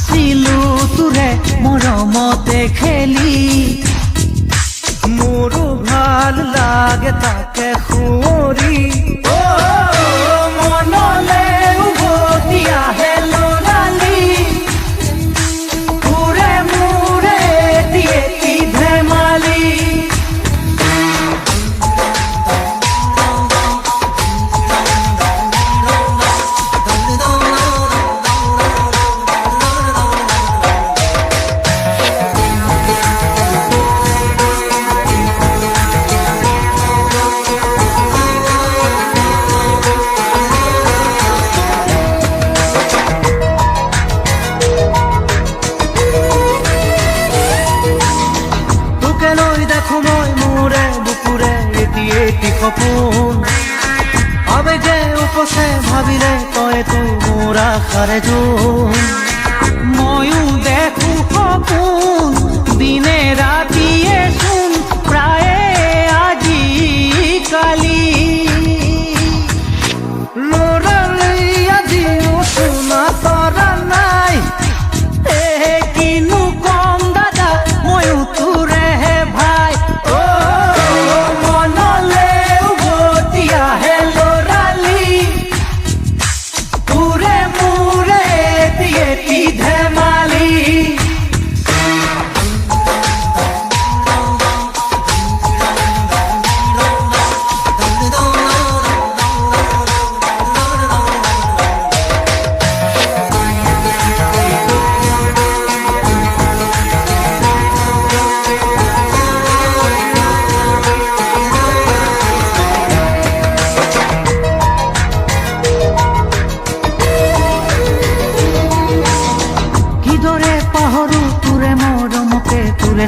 আছিলো তোৰে মৰমতে খেলি মোৰো ভাল লাগে তাকে সুঁৱৰি মনলে উভতি আহে ল'ৰালি তোৰে মোৰে দিয়ে কি ধেমালি সপোন আবেগে উপচে ভাবিলে তইতো মোৰ আশাৰে জোন ময়ো দেখো সপোন দিনে ৰাতিয়ে চোন প্ৰায়ে আজিকালি ল'ৰালি আজিও শুনা তৰা নাই কিনো কম দাদা ময়ো তোৰেহে ভাই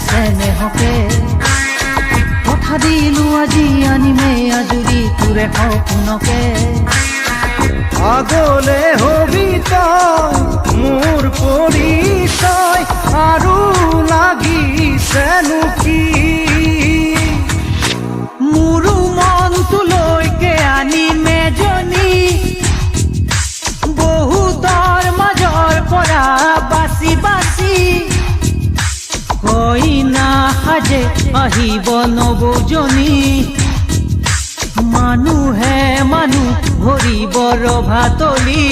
স্নেহকে কথা দিলো আজি আনিমে আজুৰি তোৰে সপোনকে আগলে হবি তই মোৰ পৰিচয় আৰু লাগিছেনো কি মোৰো মনটোলৈকে আনিমে জনী বহুতৰ মাজৰ পৰা বাছি বাছি কইনা সাজে আহিব নবৌজনী মানুহে মানুহ ভৰিব ৰভাতলি